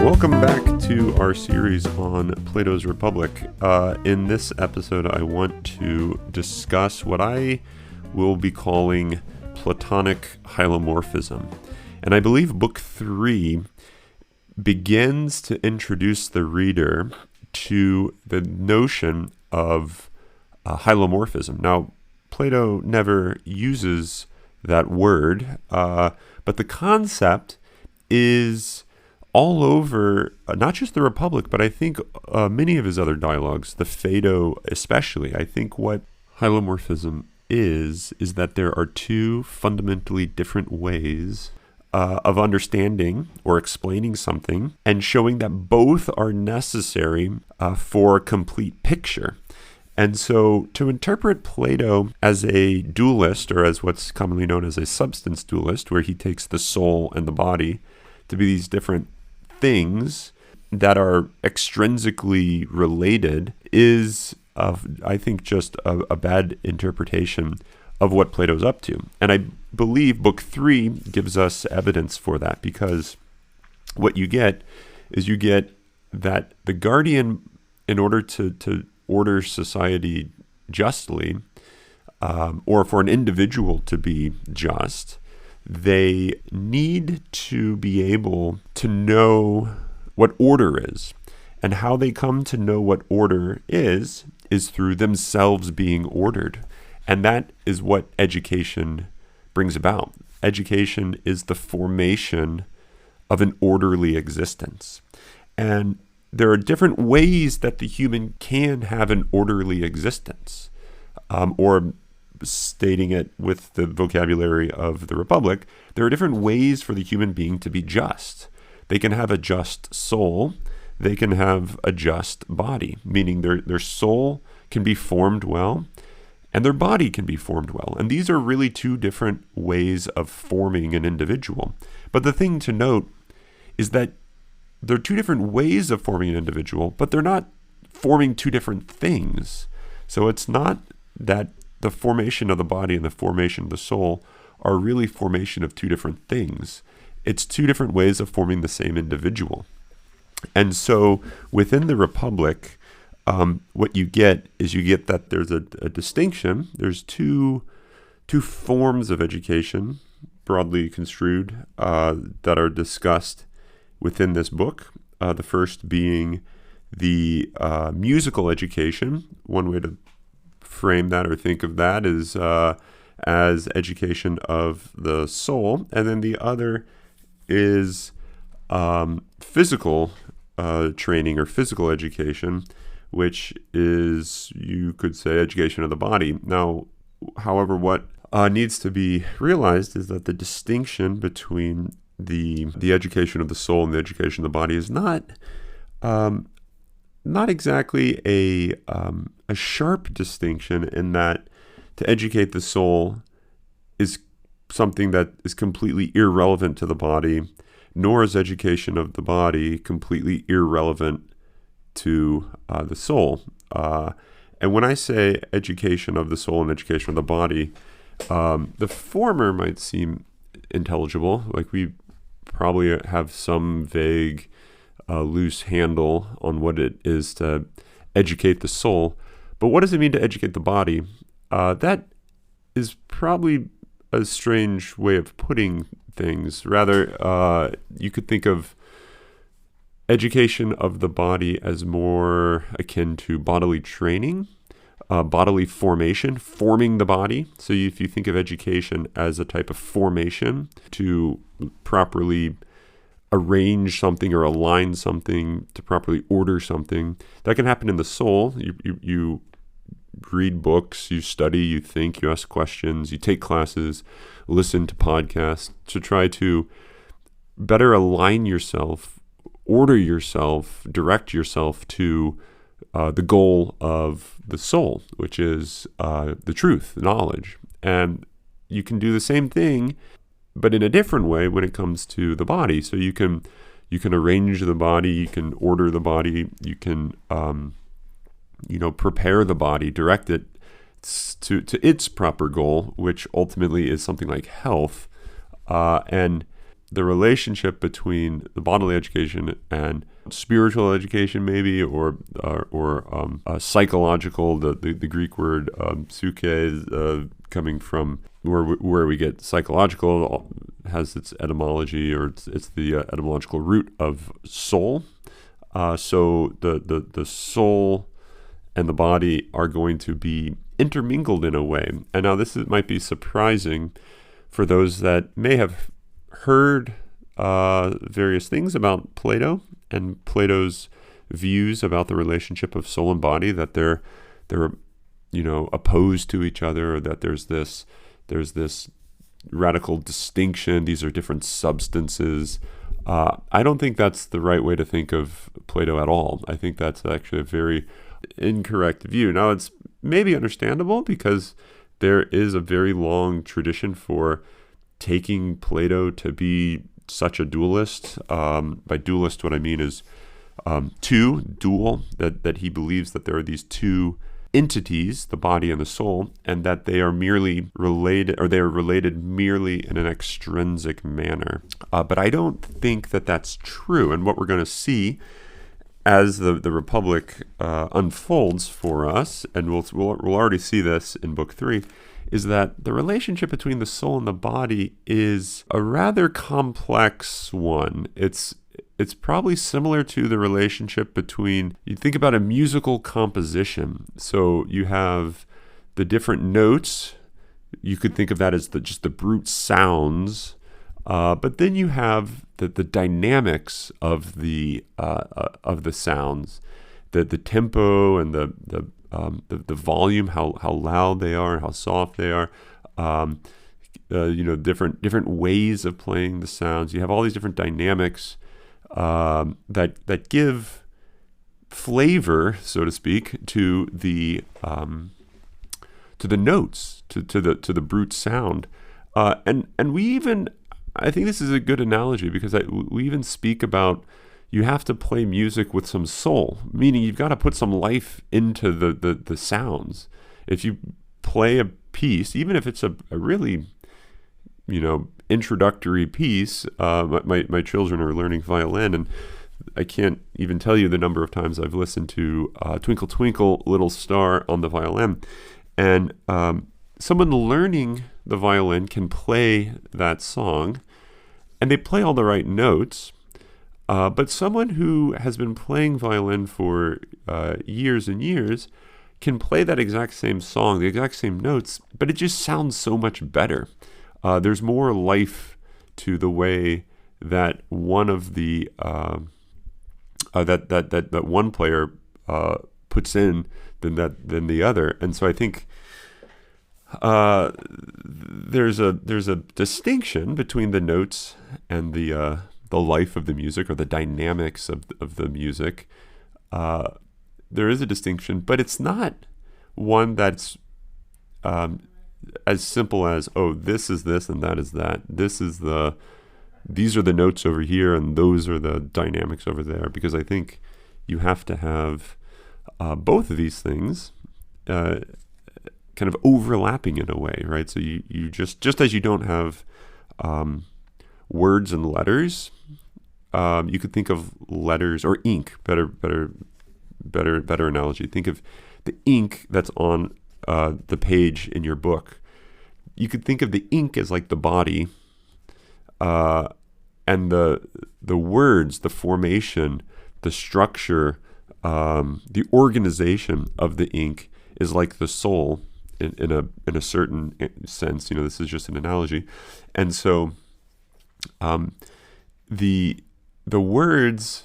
Welcome back to our series on Plato's Republic. In this episode, I want to discuss what I will be calling Platonic Hylomorphism. And I believe Book 3 begins to introduce the reader to the notion of hylomorphism. Now, Plato never uses that word, but the concept is all over, not just the Republic, but I think many of his other dialogues, the Phaedo especially. I think what hylomorphism is that there are two fundamentally different ways of understanding or explaining something and showing that both are necessary for a complete picture. And so to interpret Plato as a dualist, or as what's commonly known as a substance dualist, where he takes the soul and the body to be these different things that are extrinsically related, is, I think, just a bad interpretation of what Plato's up to. And I believe Book 3 gives us evidence for that, because what you get is that the guardian, in order to order society justly, or for an individual to be just, they need to be able to know what order is. And how they come to know what order is through themselves being ordered. And that is what education brings about. Education is the formation of an orderly existence. And there are different ways that the human can have an orderly existence, or stating it with the vocabulary of the Republic, there are different ways for the human being to be just. They can have a just soul. They can have a just body, meaning their soul can be formed well and their body can be formed well. And these are really two different ways of forming an individual. But the thing to note is that there are two different ways of forming an individual, but they're not forming two different things. So it's not that the formation of the body and the formation of the soul are really formation of two different things. It's two different ways of forming the same individual. And so within the Republic, what you get that there's a distinction. There's two forms of education, broadly construed, that are discussed within this book. The first being the musical education. One way to frame that or think of that is as education of the soul, and then the other is physical training or physical education, which is, you could say, education of the body. Now, however, what needs to be realized is that the distinction between the education of the soul and the education of the body is not exactly a sharp distinction, in that to educate the soul is something that is completely irrelevant to the body, nor is education of the body completely irrelevant to the soul. And when I say education of the soul and education of the body, the former might seem intelligible, like we probably have some vague, loose handle on what it is to educate the soul. But what does it mean to educate the body? That is probably a strange way of putting things. Rather, you could think of education of the body as more akin to bodily training, bodily formation, forming the body. So if you think of education as a type of formation to properly arrange something or align something, to properly order something, that can happen in the soul. You read books, you study, you think, you ask questions, you take classes, listen to podcasts to try to better align yourself, order yourself, direct yourself to the goal of the soul, which is the truth, knowledge. And you can do the same thing, but in a different way when it comes to the body. So you can arrange the body, you can order the body, you can prepare the body, direct it to its proper goal, which ultimately is something like health. And the relationship between the bodily education and spiritual education, maybe, or psychological. The Greek word psyche is coming from where we get psychological, has its etymology, or it's the etymological root of soul. So the soul and the body are going to be intermingled in a way. And now might be surprising for those that may have heard various things about Plato and Plato's views about the relationship of soul and body, that they're opposed to each other, or that there's this radical distinction. These are different substances. I don't think that's the right way to think of Plato at all. I think that's actually a very incorrect view. Now, it's maybe understandable because there is a very long tradition for taking Plato to be such a dualist. By dualist, what I mean is dual, that he believes that there are these two entities, the body and the soul, and that they are merely related, or they are related merely in an extrinsic manner. But I don't think that that's true. And what we're going to see as the Republic unfolds for us, and we'll already see this in Book 3, is that the relationship between the soul and the body is a rather complex one. It's probably similar to the relationship between, you think about a musical composition. So you have the different notes. You could think of that as just the brute sounds. But then you have the dynamics of the sounds, the tempo and the volume, how loud they are, how soft they are. Different ways of playing the sounds. You have all these different dynamics that give flavor, so to speak, to the notes, to the brute sound, and we even, I think this is a good analogy, because we even speak about, you have to play music with some soul, meaning you've got to put some life into the sounds. If you play a piece, even if it's a really introductory piece. My children are learning violin, and I can't even tell you the number of times I've listened to Twinkle Twinkle Little Star on the violin. And someone learning the violin can play that song, and they play all the right notes. But someone who has been playing violin for years and years can play that exact same song, the exact same notes, but it just sounds so much better. There's more life to the way that one of the that one player puts in than the other, and so I think there's a distinction between the notes and the life of the music, or the dynamics of the music. There is a distinction, but it's not one that's as simple as, oh, this is this and that is that. These are the notes over here, and those are the dynamics over there. Because I think you have to have both of these things kind of overlapping in a way, right? So you just as you don't have words and letters, you could think of letters or ink. Better analogy. Think of the ink that's on the page in your book. You could think of the ink as like the body, and the words, the formation, the structure, the organization of the ink is like the soul in a certain sense. This is just an analogy, and so the words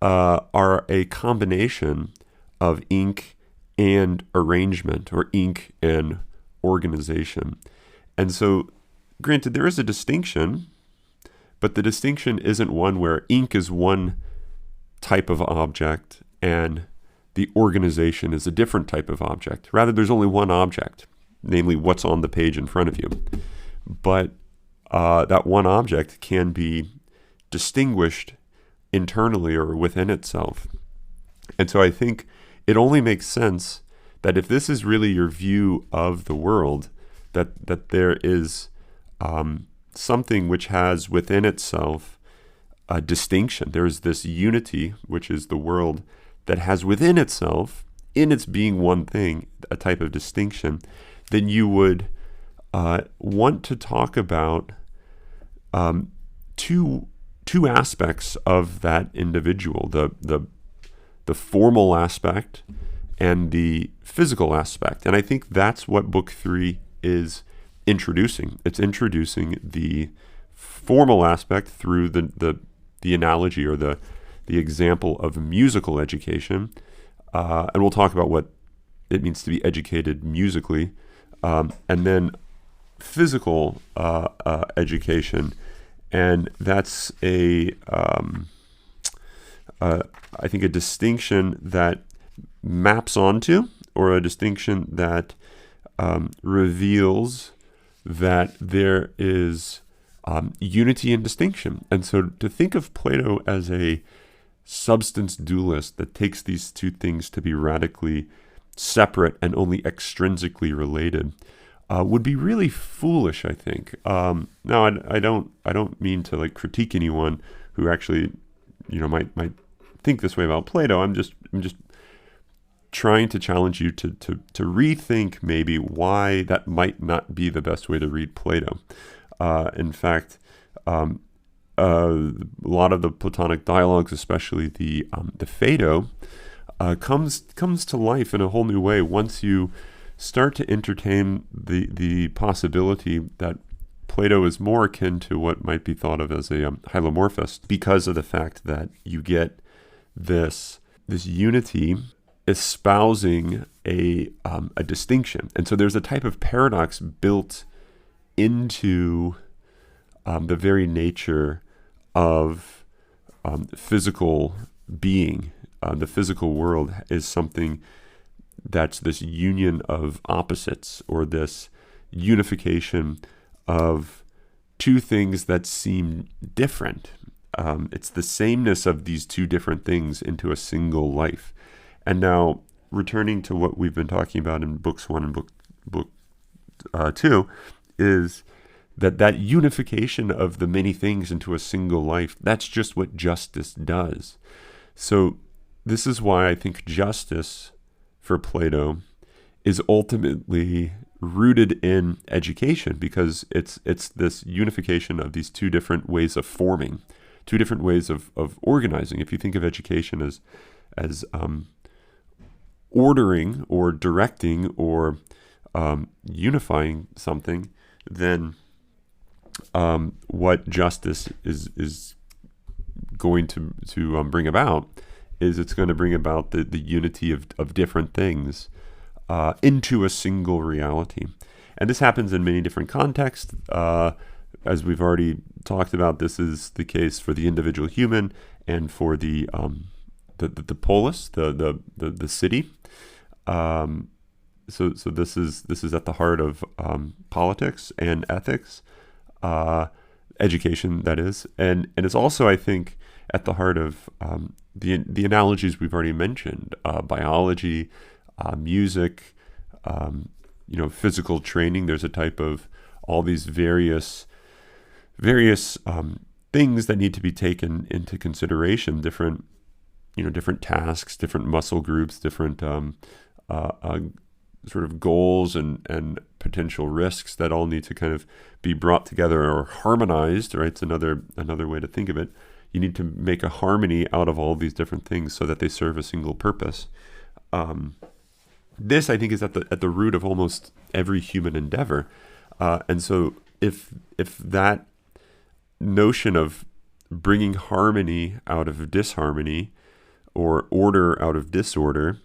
are a combination of ink and arrangement, or ink and organization. And so, granted, there is a distinction, but the distinction isn't one where ink is one type of object and the organization is a different type of object. Rather, there's only one object, namely what's on the page in front of you. But that one object can be distinguished internally or within itself. And so I think it only makes sense that if this is really your view of the world, that there is something which has within itself a distinction. There is this unity, which is the world, that has within itself, in its being one thing, a type of distinction, then you would want to talk about two aspects of that individual, the formal aspect and the physical aspect. And I think that's what Book 3 is introducing. It's introducing the formal aspect through the analogy or the example of musical education. And we'll talk about what it means to be educated musically. And then physical education. And that's I think a distinction that maps onto, or a distinction that reveals that there is unity and distinction. And so to think of Plato as a substance dualist that takes these two things to be radically separate and only extrinsically related would be really foolish, I think. Now, I don't mean to critique anyone who actually might think this way about Plato. I'm just trying to challenge you to rethink maybe why that might not be the best way to read Plato. In fact, a lot of the Platonic dialogues, especially the Phaedo, comes to life in a whole new way once you start to entertain the possibility that Plato is more akin to what might be thought of as a hylomorphist, because of the fact that you get this unity espousing a distinction. And so there's a type of paradox built into the very nature of physical being. The physical world is something that's this union of opposites, or this unification of two things that seem different. It's the sameness of these two different things into a single life. And now, returning to what we've been talking about in books 1 and book 2, is that unification of the many things into a single life, that's just what justice does. So this is why I think justice for Plato is ultimately rooted in education, because it's this unification of these two different ways of forming, two different ways of organizing. If you think of education as ordering or directing or unifying something, then what justice is going to bring about is it's going to bring about the unity of different things into a single reality. And this happens in many different contexts. As we've already talked about, this is the case for the individual human and for the polis, the city. So this is at the heart of politics and ethics, education, that is, and it's also, I think, at the heart of the analogies we've already mentioned: biology, music, physical training. There's a type of all these various things that need to be taken into consideration. Different tasks, different muscle groups, different sort of goals and potential risks that all need to kind of be brought together or harmonized, right? It's another way to think of it. You need to make a harmony out of all these different things so that they serve a single purpose. This, I think, is at the root of almost every human endeavor. And so if that notion of bringing harmony out of disharmony, or order out of disorder,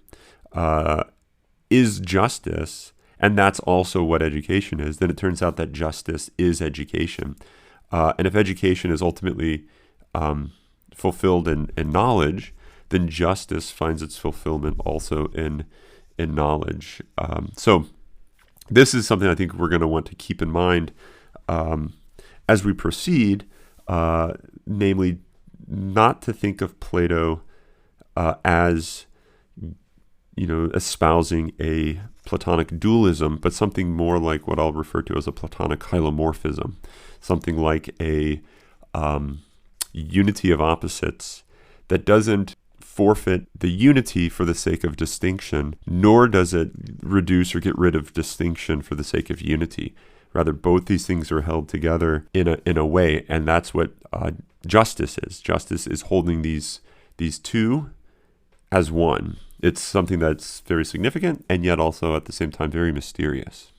is justice, and that's also what education is, then it turns out that justice is education. And if education is ultimately fulfilled in knowledge, then justice finds its fulfillment also in knowledge. So this is something I think we're going to want to keep in mind as we proceed, namely not to think of Plato as espousing a Platonic dualism, but something more like what I'll refer to as a Platonic Hylomorphism, something like a unity of opposites that doesn't forfeit the unity for the sake of distinction, nor does it reduce or get rid of distinction for the sake of unity. Rather, both these things are held together in a way, and that's what justice is. Justice is holding these two as one. It's something that's very significant and yet also at the same time very mysterious.